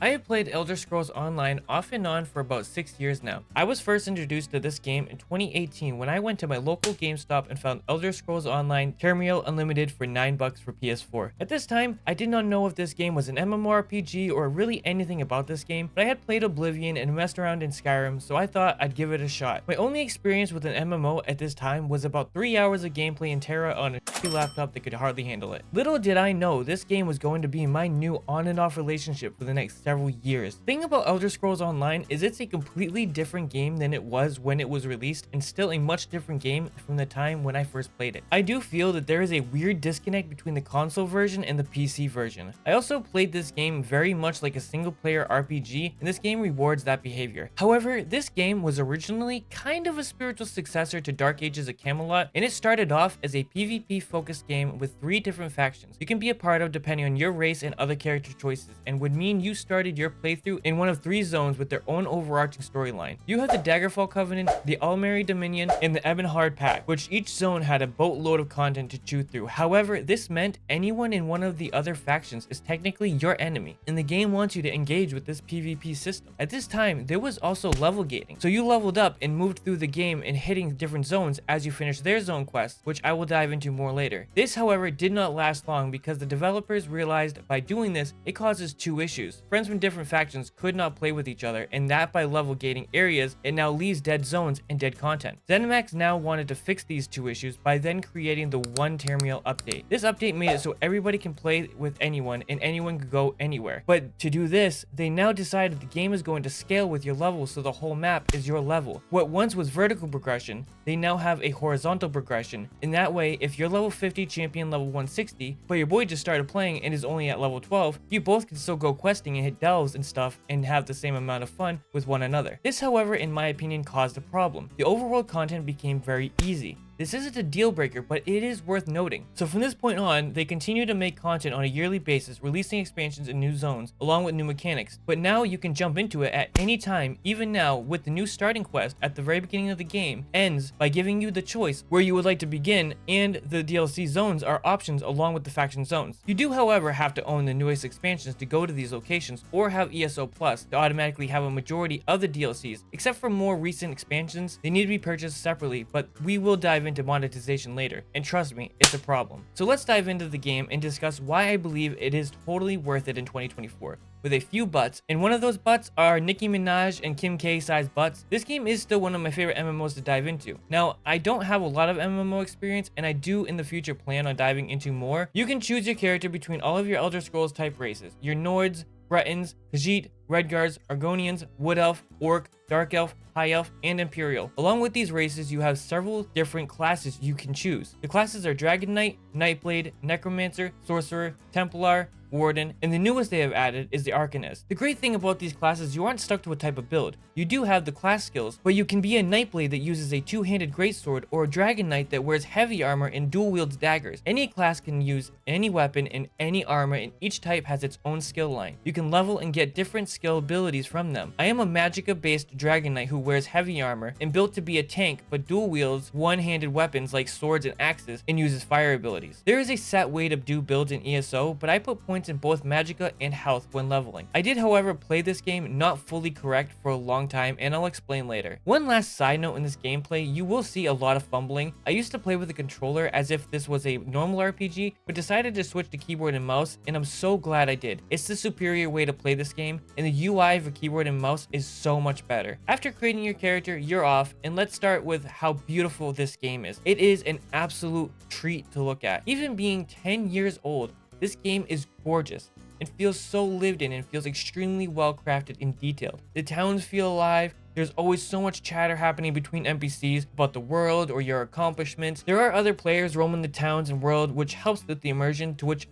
I have played Elder Scrolls Online off and on for about 6 years now. I was first introduced to this game in 2018 when I went to my local GameStop and found Elder Scrolls Online Terminal Unlimited for $9 for PS4. At this time, I did not know if this game was an MMORPG or really anything about this game, but I had played Oblivion and messed around in Skyrim, so I thought I'd give it a shot. My only experience with an MMO at this time was about 3 hours of gameplay in Terra on a shitty laptop that could hardly handle it. Little did I know this game was going to be my new on and off relationship for the next several years. The thing about Elder Scrolls Online is it's a completely different game than it was when it was released, and still a much different game from the time when I first played it. I do feel that there is a weird disconnect between the console version and the PC version. I also played this game very much like a single player RPG, and this game rewards that behavior. However, this game was originally kind of a spiritual successor to Dark Ages of Camelot, and it started off as a PvP focused game with 3 different factions you can be a part of depending on your race and other character choices, and would mean you started your playthrough in one of 3 zones with their own overarching storyline. You have the Daggerfall Covenant, the Almeri Dominion, and the Ebonhard Pact, which each zone had a boatload of content to chew through. However, this meant anyone in one of the other factions is technically your enemy, and the game wants you to engage with this PvP system. At this time, there was also level gating, so you leveled up and moved through the game and hitting different zones as you finished their zone quests, which I will dive into more later. This, however, did not last long because the developers realized by doing this, it causes 2 issues. Friends from different factions could not play with each other, and that by level gating areas, it now leaves dead zones and dead content. ZeniMax now wanted to fix these 2 issues by then creating the One Terminal update. This update made it so everybody can play with anyone and anyone could go anywhere. But to do this, they now decided the game is going to scale with your level, so the whole map is your level. What once was vertical progression, they now have a horizontal progression. In that way, if you're level 50 champion level 160, but your boy just started playing and is only at level 12, you both can still go questing and hit delves and stuff and have the same amount of fun with one another. This, however, in my opinion, caused a problem. The overworld content became very easy. This isn't a deal breaker, but it is worth noting. So from this point on, they continue to make content on a yearly basis, releasing expansions and new zones, along with new mechanics. But now you can jump into it at any time, even now, with the new starting quest at the very beginning of the game, ends by giving you the choice where you would like to begin, and the DLC zones are options along with the faction zones. You do, however, have to own the newest expansions to go to these locations, or have ESO Plus to automatically have a majority of the DLCs. Except for more recent expansions, they need to be purchased separately, but we will dive into monetization later, and trust me, it's a problem. So let's dive into the game and discuss why I believe it is totally worth it in 2024. With a few buts, and one of those buts are Nicki Minaj and Kim K sized buts. This game is still one of my favorite MMOs to dive into. Now, I don't have a lot of MMO experience, and I do in the future plan on diving into more. You can choose your character between all of your Elder Scrolls type races, your Nords, Bretons, Khajiit, Redguards, Argonians, Wood Elf, Orc, Dark Elf, High Elf, and Imperial. Along with these races, you have several different classes you can choose. The classes are Dragon Knight, Nightblade, Necromancer, Sorcerer, Templar, Warden, and the newest they have added is the Arcanist. The great thing about these classes, you aren't stuck to a type of build. You do have the class skills, but you can be a Nightblade that uses a 2-handed greatsword, or a Dragon Knight that wears heavy armor and dual wields daggers. Any class can use any weapon and any armor, and each type has its own skill line. You can level and get different skill abilities from them. I am a Magicka based Dragon Knight who wears heavy armor and built to be a tank, but dual wields one-handed weapons like swords and axes and uses fire abilities. There is a set way to do builds in ESO, but I put points in both Magicka and health when leveling. I did, however, play this game not fully correct for a long time, and I'll explain later. One last side note in this gameplay, you will see a lot of fumbling. I used to play with a controller as if this was a normal RPG, but decided to switch to keyboard and mouse, and I'm so glad I did. It's the superior way to play this game, and the UI of a keyboard and mouse is so much better. After creating your character, you're off, and let's start with how beautiful this game is. It is an absolute treat to look at. Even being 10 years old, this game is gorgeous. It feels so lived in and feels extremely well crafted and detailed. The towns feel alive. There's always so much chatter happening between NPCs about the world or your accomplishments. There are other players roaming the towns and world, which helps with the immersion, to which,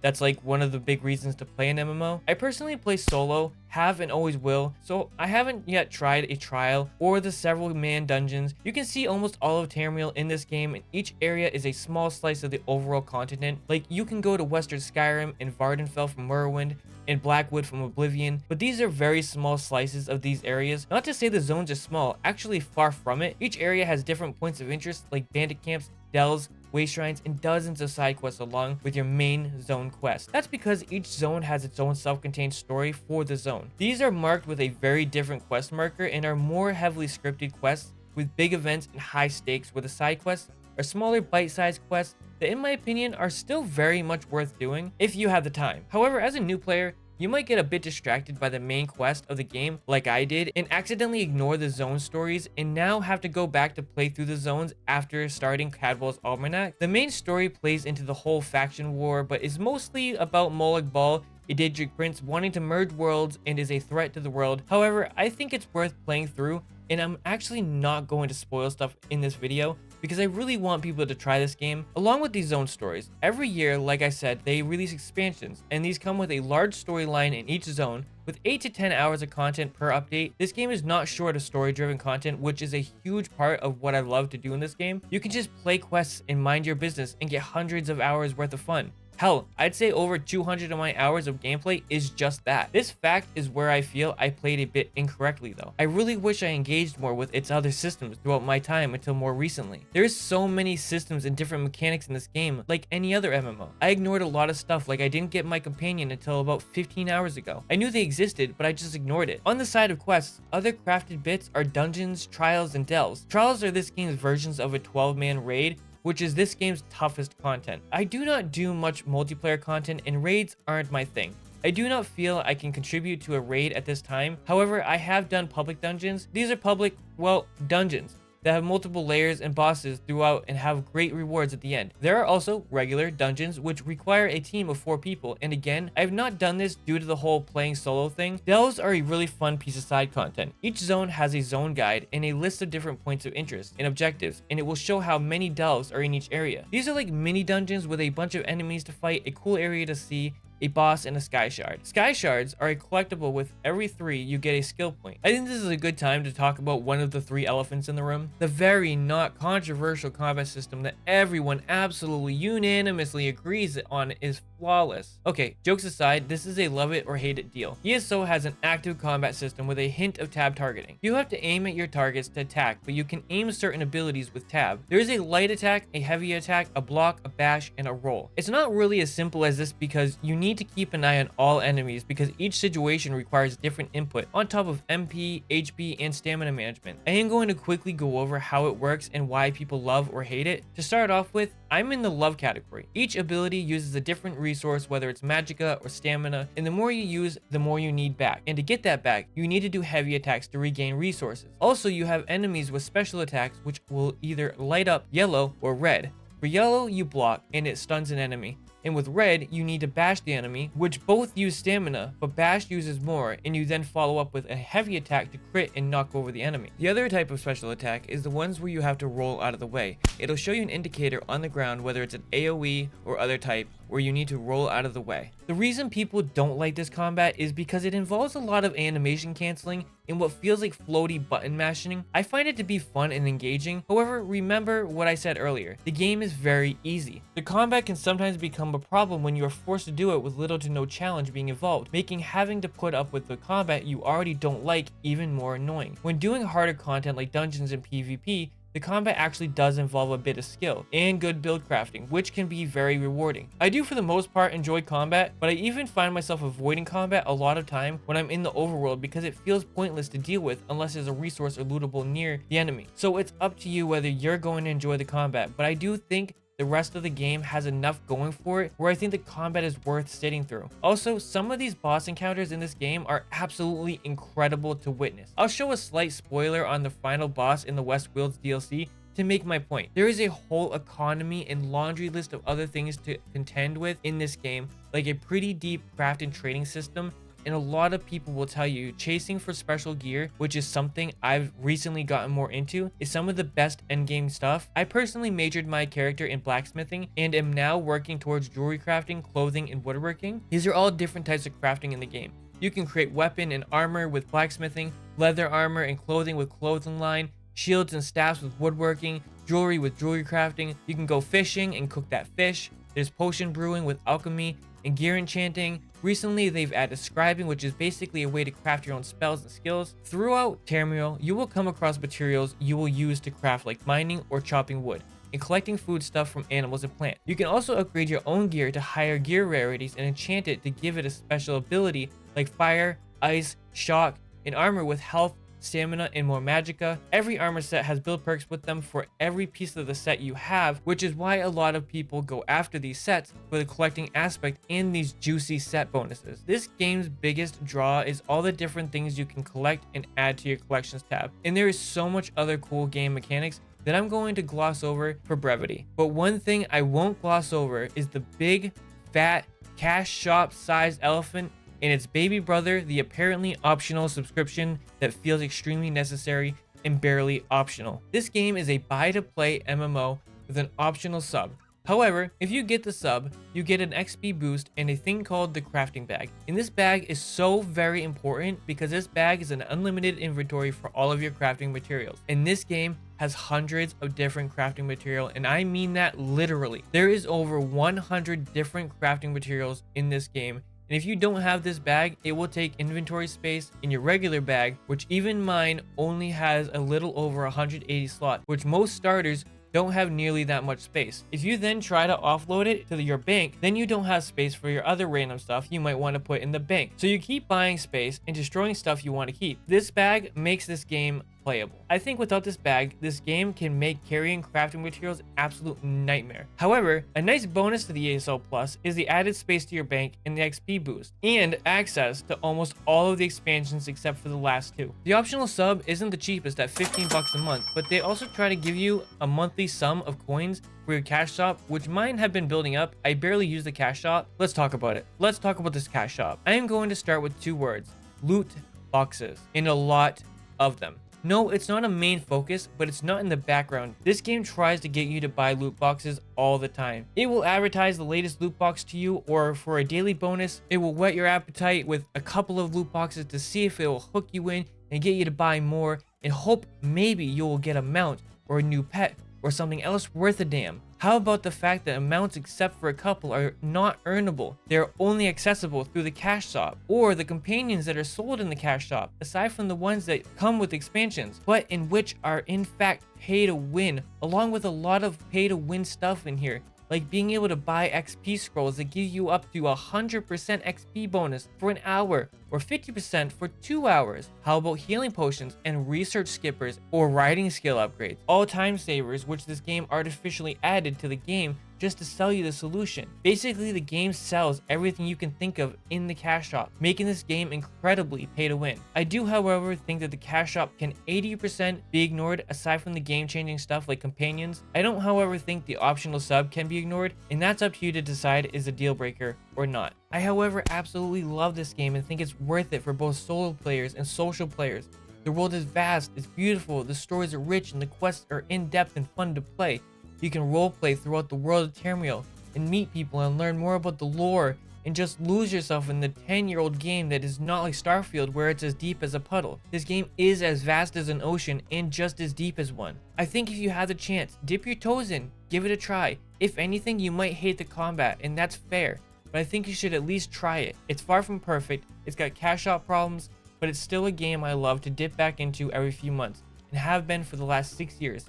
that's like one of the big reasons to play an MMO. I personally play solo, have and always will, so I haven't yet tried a trial or the several man dungeons. You can see almost all of Tamriel in this game, and each area is a small slice of the overall continent. Like, you can go to Western Skyrim and Vardenfell from Morrowind, and Blackwood from Oblivion, but these are very small slices of these areas. Not to say the zones are small, actually far from it. Each area has different points of interest like bandit camps, dells, waste shrines, and dozens of side quests along with your main zone quest. That's because each zone has its own self-contained story for the zone. These are marked with a very different quest marker and are more heavily scripted quests with big events and high stakes, where the side quests are smaller bite-sized quests that, in my opinion, are still very much worth doing if you have the time. However, as a new player, you might get a bit distracted by the main quest of the game like I did and accidentally ignore the zone stories and now have to go back to play through the zones after starting Cadwell's Almanac. The main story plays into the whole faction war, but is mostly about Molag Bal, a Daedric prince wanting to merge worlds and is a threat to the world. However, I think it's worth playing through, and I'm actually not going to spoil stuff in this video because I really want people to try this game. Along with these zone stories, every year, like I said, they release expansions, and these come with a large storyline in each zone with 8 to 10 hours of content per update. This game is not short of story-driven content, which is a huge part of what I love to do in this game. You can just play quests and mind your business and get hundreds of hours worth of fun. Hell, I'd say over 200 of my hours of gameplay is just that. This fact is where I feel I played a bit incorrectly though. I really wish I engaged more with its other systems throughout my time until more recently. There's so many systems and different mechanics in this game like any other MMO. I ignored a lot of stuff, like I didn't get my companion until about 15 hours ago. I knew they existed, but I just ignored it. On the side of quests, other crafted bits are dungeons, trials, and delves. Trials are this game's versions of a 12-man raid, which is this game's toughest content. I do not do much multiplayer content, and raids aren't my thing. I do not feel I can contribute to a raid at this time. However, I have done public dungeons. These are public, well, dungeons that have multiple layers and bosses throughout and have great rewards at the end. There are also regular dungeons which require a team of 4 people, and again, I have not done this due to the whole playing solo thing. Delves are a really fun piece of side content. Each zone has a zone guide and a list of different points of interest and objectives, and it will show how many delves are in each area. These are like mini dungeons with a bunch of enemies to fight, a cool area to see, a boss, and a sky shard. Sky shards are a collectible. With every 3 you get a skill point. I think this is a good time to talk about one of the 3 elephants in the room, the very not controversial combat system that everyone absolutely unanimously agrees on is flawless. Okay, jokes aside, this is a love it or hate it deal. ESO has an active combat system with a hint of tab targeting. You have to aim at your targets to attack, but you can aim certain abilities with tab. There is a light attack, a heavy attack, a block, a bash, and a roll. It's not really as simple as this because you need to keep an eye on all enemies because each situation requires different input on top of MP, HP, and stamina management. I am going to quickly go over how it works and why people love or hate it. To start off with, I'm in the love category. Each ability uses a different resource, whether it's magicka or stamina, and the more you use, the more you need back. And to get that back, you need to do heavy attacks to regain resources. Also, you have enemies with special attacks which will either light up yellow or red. For yellow, you block and it stuns an enemy. And with red, you need to bash the enemy, which both use stamina, but bash uses more, and you then follow up with a heavy attack to crit and knock over the enemy. The other type of special attack is the ones where you have to roll out of the way. It'll show you an indicator on the ground whether it's an AoE or other type, where you need to roll out of the way. The reason people don't like this combat is because it involves a lot of animation canceling and what feels like floaty button mashing. I find it to be fun and engaging. However, remember what I said earlier, the game is very easy. The combat can sometimes become a problem when you are forced to do it with little to no challenge being involved, making having to put up with the combat you already don't like even more annoying. When doing harder content like dungeons and PvP, the combat actually does involve a bit of skill and good build crafting, which can be very rewarding. I do for the most part enjoy combat, but I even find myself avoiding combat a lot of time when I'm in the overworld because it feels pointless to deal with unless there's a resource or lootable near the enemy. So it's up to you whether you're going to enjoy the combat, but I do think the rest of the game has enough going for it where I think the combat is worth sitting through. Also, some of these boss encounters in this game are absolutely incredible to witness. I'll show a slight spoiler on the final boss in the West Wilds DLC to make my point. There is a whole economy and laundry list of other things to contend with in this game, like a pretty deep craft and trading system. And a lot of people will tell you chasing for special gear, which is something I've recently gotten more into, is some of the best endgame stuff. I personally majored my character in blacksmithing and am now working towards jewelry crafting, clothing, and woodworking. These are all different types of crafting in the game. You can create weapon and armor with blacksmithing, leather armor and clothing with clothing line, shields and staffs with woodworking, jewelry with jewelry crafting. You can go fishing and cook that fish. There's potion brewing with alchemy and gear enchanting. Recently, they've added scribing, which is basically a way to craft your own spells and skills. Throughout Tamriel, you will come across materials you will use to craft, like mining or chopping wood. and collecting food stuff from animals and plants. You can also upgrade your own gear to higher gear rarities and enchant it to give it a special ability like fire, ice, shock, and armor with health, stamina, and more magicka. Every armor set has build perks with them for every piece of the set you have, which is why a lot of people go after these sets for the collecting aspect and these juicy set bonuses. This game's biggest draw is all the different things you can collect and add to your collections tab, and there is so much other cool game mechanics that I'm going to gloss over for brevity. But one thing I won't gloss over is the big, fat, cash shop sized elephant and its baby brother, the apparently optional subscription that feels extremely necessary and barely optional. This game is a buy to play MMO with an optional sub. However, if you get the sub, you get an XP boost and a thing called the crafting bag. And this bag is so very important because this bag is an unlimited inventory for all of your crafting materials. And this game has hundreds of different crafting material, and I mean that literally. There is over 100 different crafting materials in this game. And if you don't have this bag, it will take inventory space in your regular bag, which even mine only has a little over 180 slots, which most starters don't have nearly that much space. If you then try to offload it to your bank, then you don't have space for your other random stuff you might want to put in the bank. So you keep buying space and destroying stuff you want to keep. This bag makes this game playable. I think without this bag, this game can make carrying crafting materials an absolute nightmare. However, a nice bonus to the ASL Plus is the added space to your bank and the XP boost, and access to almost all of the expansions except for the last two. The optional sub isn't the cheapest at 15 bucks a month, but they also try to give you a monthly sum of coins for your cash shop, which mine have been building up. I barely use the cash shop. Let's talk about it. Let's talk about this cash shop. I am going to start with two words: loot boxes, and a lot of them. No, it's not a main focus, but it's not in the background. This game tries to get you to buy loot boxes all the time. It will advertise the latest loot box to you, or for a daily bonus, it will whet your appetite with a couple of loot boxes to see if it will hook you in and get you to buy more and hope maybe you will get a mount or a new pet or something else worth a damn. How about the fact that amounts except for a couple are not earnable? They're only accessible through the cash shop or the companions that are sold in the cash shop, aside from the ones that come with expansions, but in which are in fact pay to win, along with a lot of pay to win stuff in here, like being able to buy XP scrolls that give you up to 100% XP bonus for an hour or 50% for 2 hours. How about healing potions and research skippers or riding skill upgrades? All time savers, which this game artificially added to the game just to sell you the solution. Basically, the game sells everything you can think of in the cash shop, making this game incredibly pay to win. I do, however, think that the cash shop can 80% be ignored aside from the game-changing stuff like companions. I don't, however, think the optional sub can be ignored, and that's up to you to decide is a deal breaker or not. I, however, absolutely love this game and think it's worth it for both solo players and social players. The world is vast, it's beautiful, the stories are rich, and the quests are in-depth and fun to play. You can roleplay throughout the world of Tamriel and meet people and learn more about the lore and just lose yourself in the 10-year-old game that is not like Starfield where it's as deep as a puddle. This game is as vast as an ocean and just as deep as one. I think if you have the chance, dip your toes in, give it a try. If anything, you might hate the combat, and that's fair, but I think you should at least try it. It's far from perfect, it's got cash out problems, but it's still a game I love to dip back into every few months and have been for the last 6 years.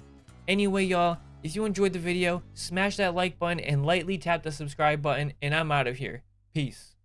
Anyway, y'all, if you enjoyed the video, smash that like button and lightly tap the subscribe button, and I'm out of here. Peace.